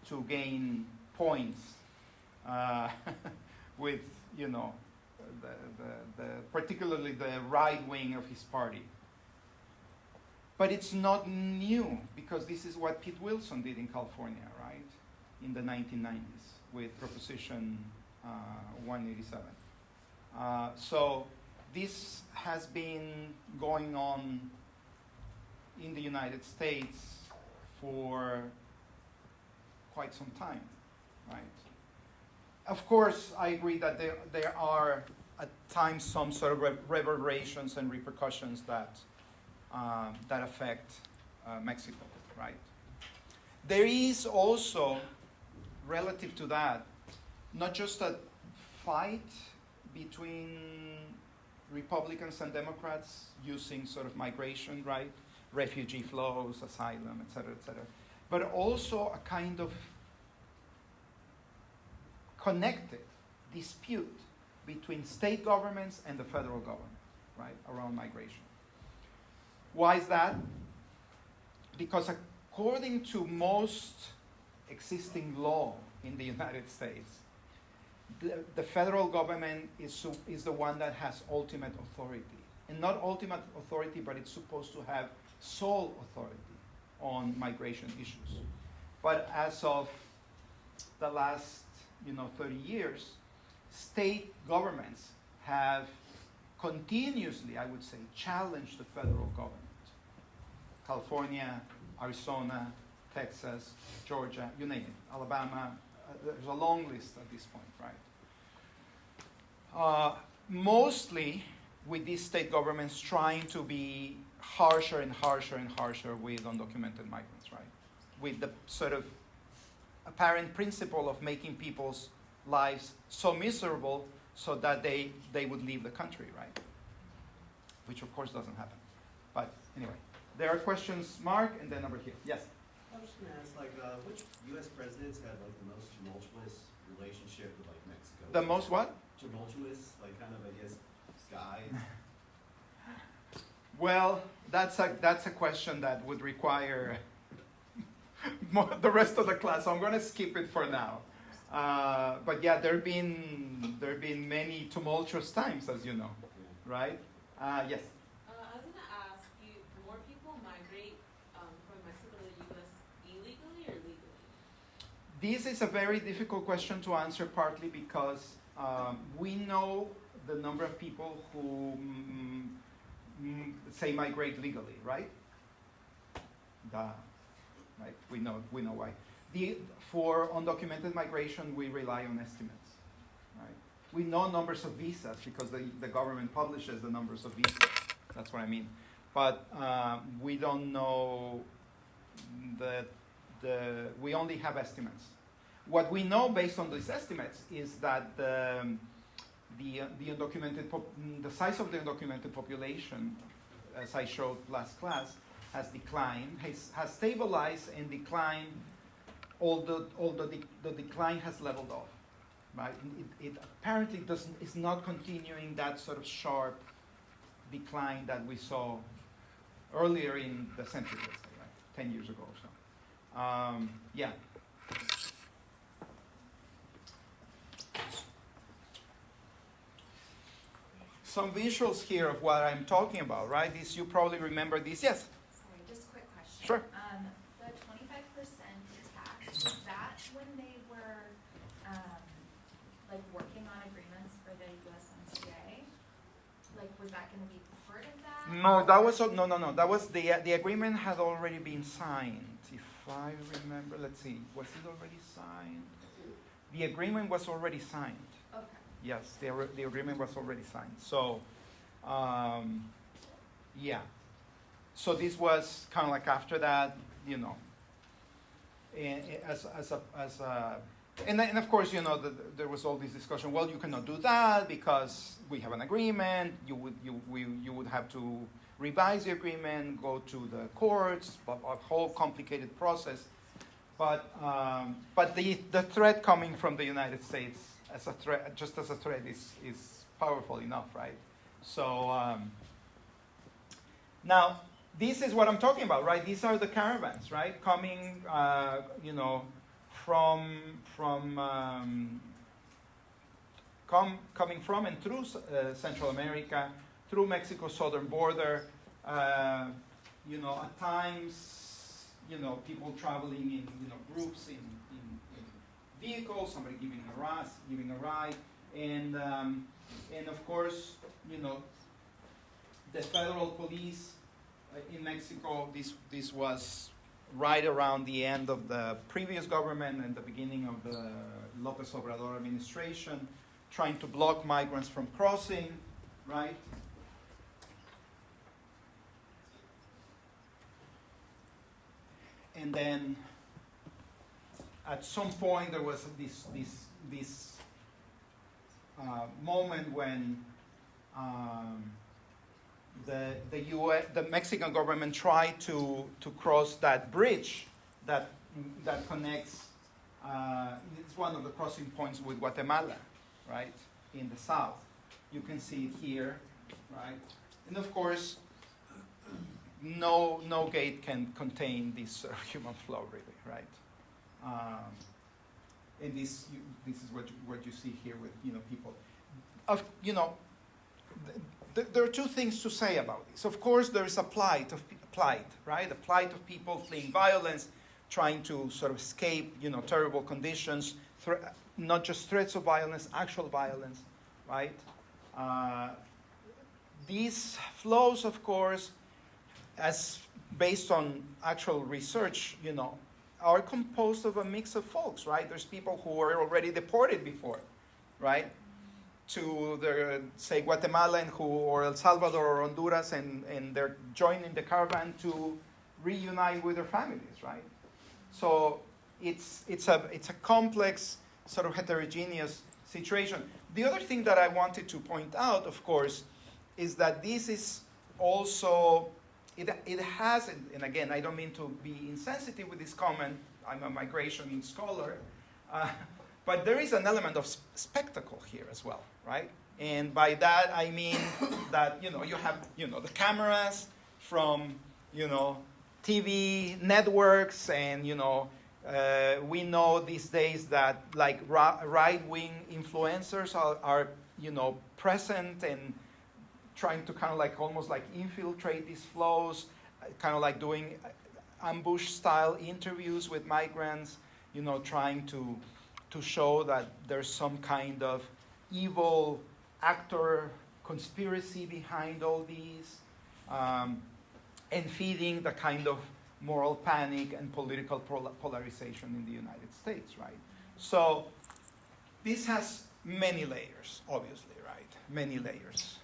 to gain points with, particularly the right wing of his party. But it's not new, because this is what Pete Wilson did in California, right, in the 1990s with Proposition 187. So this has been going on in the United States for quite some time, right? Of course, I agree that there are at times some sort of reverberations and repercussions that affect Mexico, right? There is also, relative to that, not just a fight between Republicans and Democrats using sort of migration, right? Refugee flows, asylum, et cetera, but also a kind of connected dispute between state governments and the federal government, right, around migration. Why is that? Because according to most existing law in the United States, the federal government is the one that has ultimate authority. And not ultimate authority, but it's supposed to have sole authority on migration issues. But as of the last 30 years, state governments have continuously, I would say, challenged the federal government. California, Arizona, Texas, Georgia, you name it, Alabama, there's a long list at this point, right? Mostly with these state governments trying to be harsher and harsher and harsher with undocumented migrants, right? With the sort of apparent principle of making people's lives so miserable so that they would leave the country, right? Which of course doesn't happen. But anyway, there are questions, Mark, and then over here. Yes? I was just gonna ask, which U.S. presidents had the most tumultuous relationship with Mexico? The most what? Tumultuous, kind of, I guess, skies. Well, that's a question that would require the rest of the class, so I'm going to skip it for now. But yeah, there have been many tumultuous times, as you know, right? Yes. I was gonna ask you, more people migrate from Mexico to the U.S. illegally or legally? This is a very difficult question to answer, partly because we know the number of people who say migrate legally, right? Right? We know why. For undocumented migration, we rely on estimates, right? We know numbers of visas because the government publishes the numbers of visas. That's what I mean. But we don't know we only have estimates. What we know based on these estimates is that the size of the undocumented population, as I showed last class, has declined, has stabilized and declined, although the decline has leveled off, right? It apparently is not continuing that sort of sharp decline that we saw earlier in the century, let's say, right? 10 years ago or so. Yeah. Some visuals here of what I'm talking about, right? You probably remember these. Yes? Sorry, just a quick question. Sure. The 25% tax, was that when they were working on agreements for the USMCA? Was that going to be part of that? No, that was no. That was the agreement had already been signed. If I remember, let's see, was it already signed? The agreement was already signed. Okay. Yes, the agreement was already signed. So, yeah. So this was kind of like after that, and of course, there was all this discussion. Well, you cannot do that because we have an agreement. You would have to revise the agreement, go to the courts, a whole complicated process. But the threat coming from the United States as a threat, just as a threat, is powerful enough, right? So now this is what I'm talking about, right? These are the caravans, right? Coming, coming from and through Central America, through Mexico's southern border. At times, people traveling in groups in vehicles, somebody giving a ride, and of course, the federal police in Mexico. This was right around the end of the previous government and the beginning of the Lopez Obrador administration, trying to block migrants from crossing, right? And then at some point there was this moment when the Mexican government tried to cross that bridge that connects. It's one of the crossing points with Guatemala, right, in the south. You can see it here, right, and of course, no gate can contain this human flow, really, right? And this is what you see here with people. There are two things to say about this. Of course, there is a plight, right? A plight of people fleeing violence, trying to sort of escape, terrible conditions, not just threats of violence, actual violence, right? These flows, of course, as based on actual research, are composed of a mix of folks, right? There's people who were already deported before, right? To say Guatemala or El Salvador or Honduras, and they're joining the caravan to reunite with their families, right? So it's a complex, sort of heterogeneous situation. The other thing that I wanted to point out, of course, is that this is also, it has, and again, I don't mean to be insensitive with this comment, I'm a migration scholar, but there is an element of spectacle here as well, right? And by that I mean that, you have, the cameras from, TV networks, and, we know these days that like right-wing influencers are present and trying to kind of like almost like infiltrate these flows, kind of like doing ambush-style interviews with migrants, trying to show that there's some kind of evil actor conspiracy behind all these, and feeding the kind of moral panic and political polarization in the United States, right? So this has many layers, obviously, right? Many layers.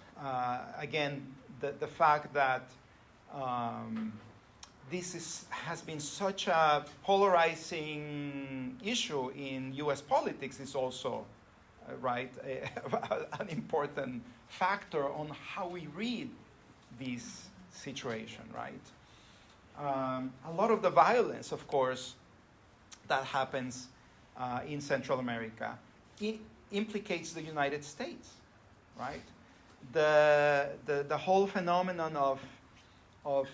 Again, the fact that this has been such a polarizing issue in U.S. politics is also, right, an important factor on how we read this situation, right? A lot of the violence, of course, that happens in Central America implicates the United States, right? The whole phenomenon of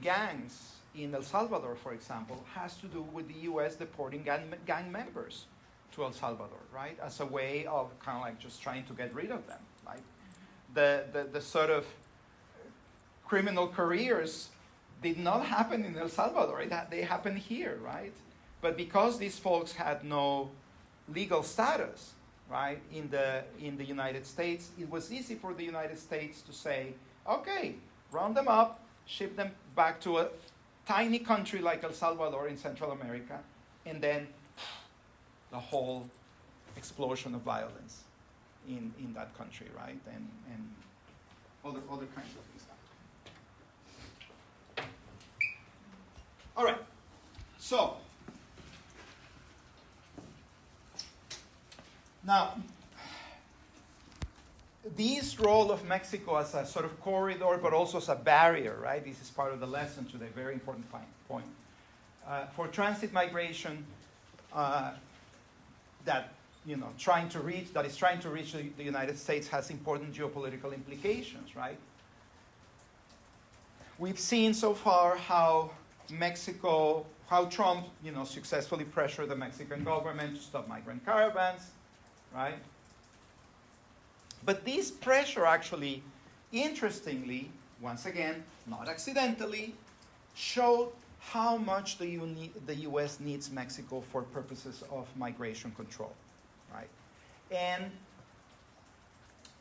gangs in El Salvador, for example, has to do with the U.S. deporting gang members to El Salvador, right? As a way of kind of like just trying to get rid of them, right? The sort of criminal careers did not happen in El Salvador. They happened here, right? But because these folks had no legal status, right, in the United States, it was easy for the United States to say, okay, round them up, ship them back to a tiny country like El Salvador in Central America, and then the whole explosion of violence in that country, right? And other kinds of things. All right, so now this role of Mexico as a sort of corridor, but also as a barrier, right? This is part of the lesson today, very important point. For transit migration that is trying to reach the United States has important geopolitical implications, right? We've seen so far how Trump, successfully pressured the Mexican government to stop migrant caravans, right? But this pressure actually, interestingly, once again, not accidentally, showed how much the U.S. needs Mexico for purposes of migration control, right? And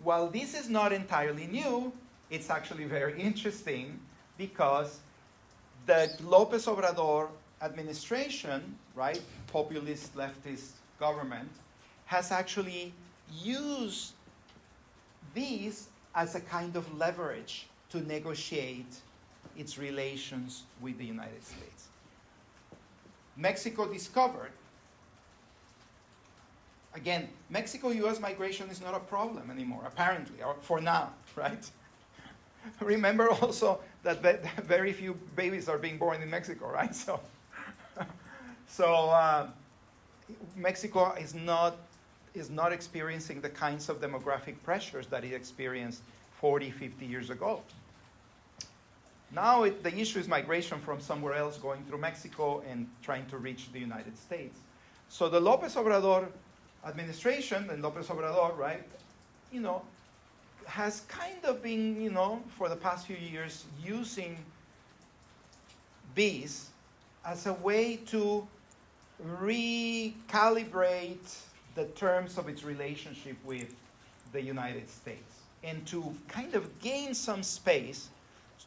while this is not entirely new, it's actually very interesting because the Lopez Obrador administration, right, populist leftist government, has actually used these as a kind of leverage to negotiate its relations with the United States. Mexico discovered, again, Mexico-US migration is not a problem anymore, apparently, or for now, right? Remember also that very few babies are being born in Mexico, right? So Mexico is not experiencing the kinds of demographic pressures that it experienced 40, 50 years ago. Now the issue is migration from somewhere else going through Mexico and trying to reach the United States. So the López Obrador administration, and López Obrador, right, has kind of been, for the past few years, using these as a way to recalibrate the terms of its relationship with the United States and to kind of gain some space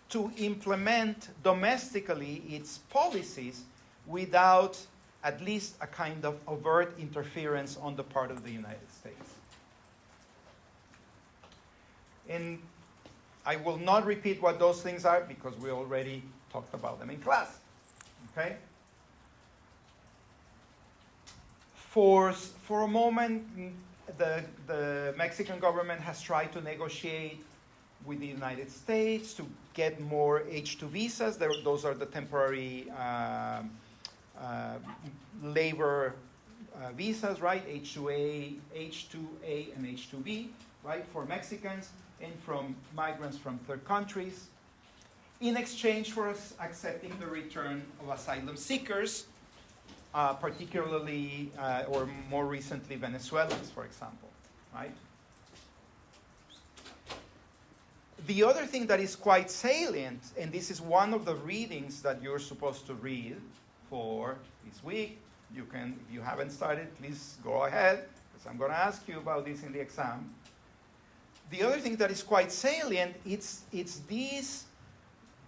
to implement domestically its policies without at least a kind of overt interference on the part of the United States. And I will not repeat what those things are because we already talked about them in class. Okay? For a moment, the Mexican government has tried to negotiate with the United States to get more H-2 visas. Those are the temporary labor visas, right? H-2A, and H-2B, right? For Mexicans and from migrants from third countries, in exchange for us accepting the return of asylum seekers, particularly or more recently Venezuelans, for example, right? The other thing that is quite salient, and this is one of the readings that you're supposed to read for this week. You can, if you haven't started, please go ahead, because I'm going to ask you about this in the exam. The other thing that is quite salient, it's the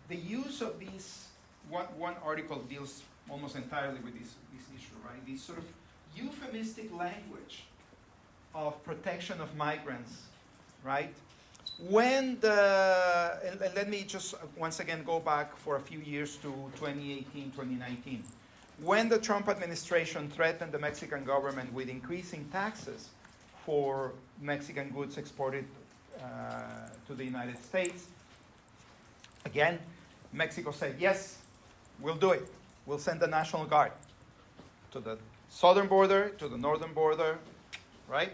use of these, one article deals almost entirely with this issue, right? This sort of euphemistic language of protection of migrants, right? When and let me just once again go back for a few years to 2018, 2019. When the Trump administration threatened the Mexican government with increasing taxes for Mexican goods exported to the United States, again, Mexico said, yes, we'll do it. We'll send the National Guard to the southern border, to the northern border, right?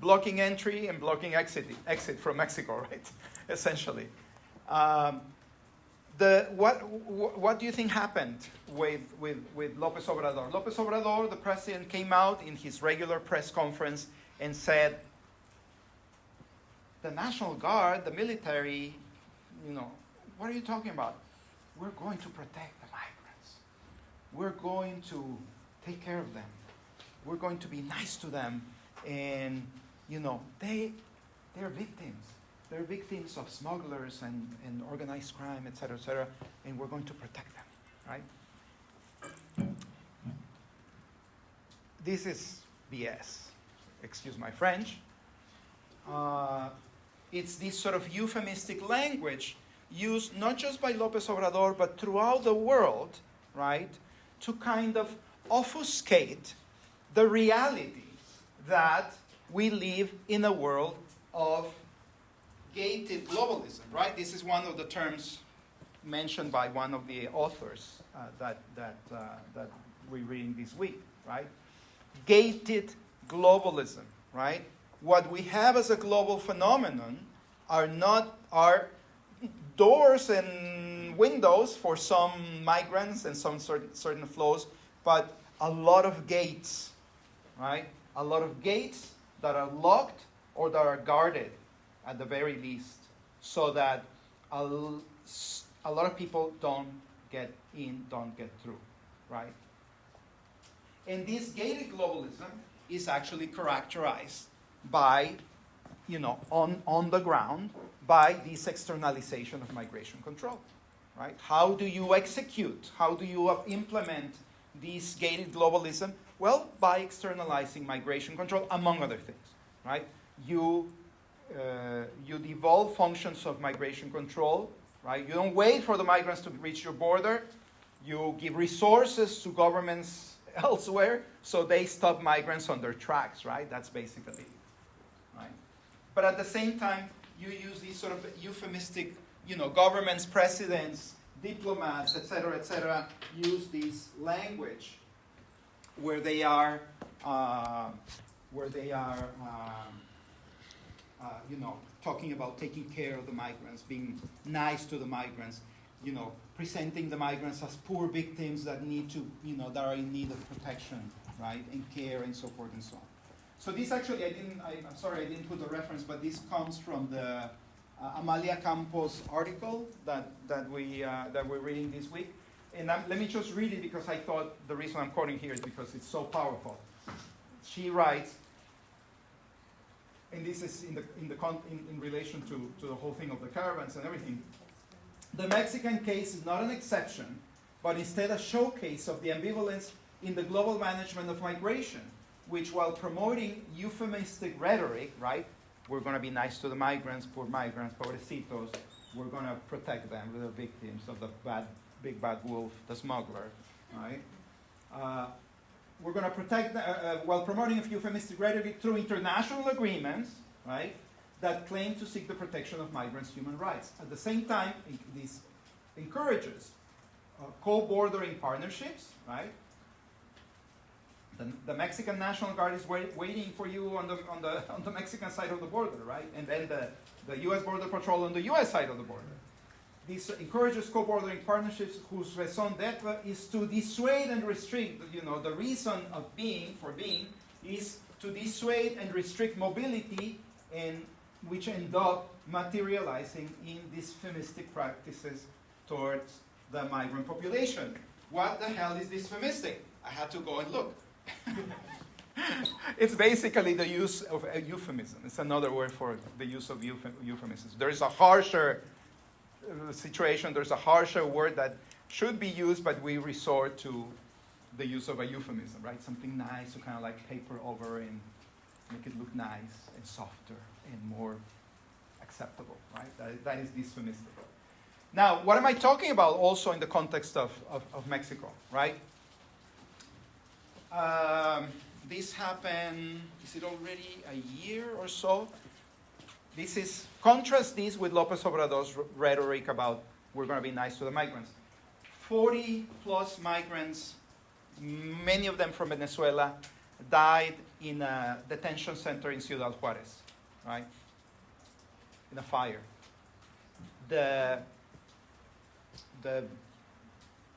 Blocking entry and blocking exit from Mexico, right? Essentially. What do you think happened with López Obrador? López Obrador, the president, came out in his regular press conference and said, the National Guard, the military, what are you talking about? We're going to protect the migrants. We're going to take care of them. We're going to be nice to them. And, they're victims. They're victims of smugglers and organized crime, et cetera, and we're going to protect them, right? This is BS. Excuse my French. It's this sort of euphemistic language used not just by López Obrador, but throughout the world, right, to kind of obfuscate the reality that we live in a world of gated globalism, right? This is one of the terms mentioned by one of the authors that we're reading this week, right? Gated globalism, right? What we have as a global phenomenon are doors and windows for some migrants and some certain flows, but a lot of gates, right? A lot of gates that are locked or that are guarded at the very least, so that a lot of people don't get in, don't get through, right? And this gated globalism is actually characterized by, on the ground, by this externalization of migration control, right? How do you execute? How do you implement this gated globalism? Well, by externalizing migration control, among other things, right? You devolve functions of migration control, right? You don't wait for the migrants to reach your border. You give resources to governments elsewhere so they stop migrants on their tracks, right? That's basically it, right? But at the same time, you use these sort of euphemistic, governments, presidents, diplomats, etc., use this language where they are talking about taking care of the migrants, being nice to the migrants, presenting the migrants as poor victims that need to, that are in need of protection, right, and care and so forth and so on. So this actually, I'm sorry I didn't put the reference, but this comes from the Amalia Campos article that we're reading this week. And let me just read it because I thought the reason I'm quoting here is because it's so powerful. She writes, and this is in relation to the whole thing of the caravans and everything. The Mexican case is not an exception, but instead a showcase of the ambivalence in the global management of migration, which while promoting euphemistic rhetoric, right, we're going to be nice to the migrants, poor migrants, pobrecitos, we're going to protect them, the victims of the big bad wolf, the smuggler, right? We're going to protect, while promoting a euphemistic rhetoric through international agreements, right, that claim to seek the protection of migrants' human rights. At the same time, this encourages co-bordering partnerships, right? The Mexican National Guard is waiting for you on the Mexican side of the border, right? And then the U.S. Border Patrol on the U.S. side of the border. This encourages co-bordering partnerships whose raison d'etre is to dissuade and restrict. The reason of being is to dissuade and restrict mobility, and which end up materializing in these euphemistic practices towards the migrant population. What the hell is this euphemistic? I had to go and look. It's basically the use of a euphemism. It's another word for the use of euphemisms. There is a harsher situation, there's a harsher word that should be used, but we resort to the use of a euphemism, right? Something nice to kind of like paper over and make it look nice and softer and more acceptable, right? That is this euphemistic. Now, what am I talking about also in the context of Mexico, right? This happened, is it already a year or so? Contrast this with López Obrador's rhetoric about we're going to be nice to the migrants. 40 plus migrants, many of them from Venezuela, died in a detention center in Ciudad Juárez, right? In a fire. The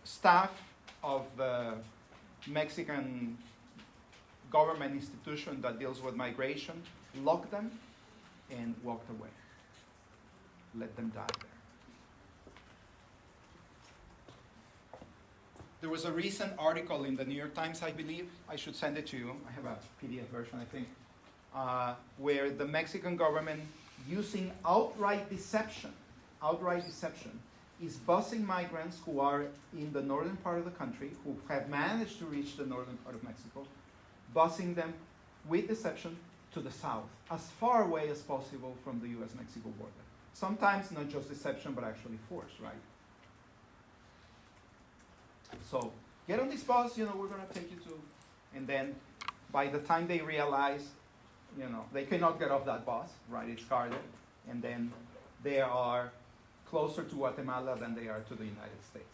staff of the Mexican government institution that deals with migration locked them and walked away. Let them die there. There was a recent article in the New York Times, I believe. I should send it to you. I have a PDF version, I think, where the Mexican government, using outright deception, is busing migrants who are in the northern part of the country, who have managed to reach the northern part of Mexico, busing them with deception to the south, as far away as possible from the U.S.-Mexico border. Sometimes not just deception, but actually force, right? So get on this bus, we're going to take you to, and then by the time they realize, they cannot get off that bus, right? It's guarded, and then they are closer to Guatemala than they are to the United States.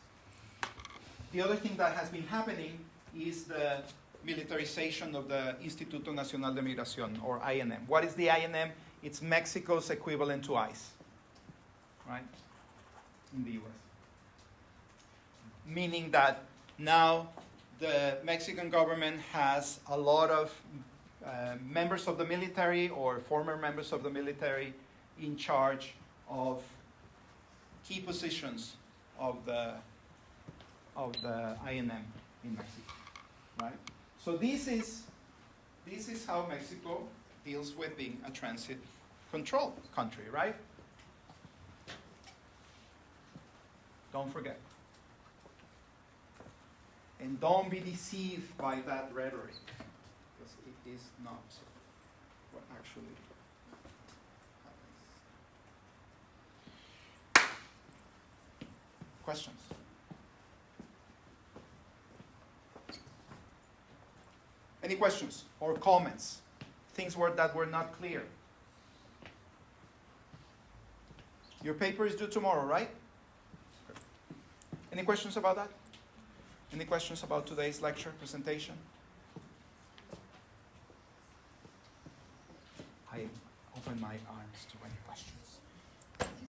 The other thing that has been happening is the militarization of the Instituto Nacional de Migración, or INM. What is the INM? It's Mexico's equivalent to ICE, right, in the U.S. Meaning that now the Mexican government has a lot of members of the military or former members of the military in charge of key positions of the INM in Mexico, right? So this is how Mexico deals with being a transit control country, right? Don't forget. And don't be deceived by that rhetoric, because it is not what actually happens. Questions? Any questions or comments? Things that were not clear? Your paper is due tomorrow, right? Any questions about that? Any questions about today's lecture presentation? I open my arms to any questions.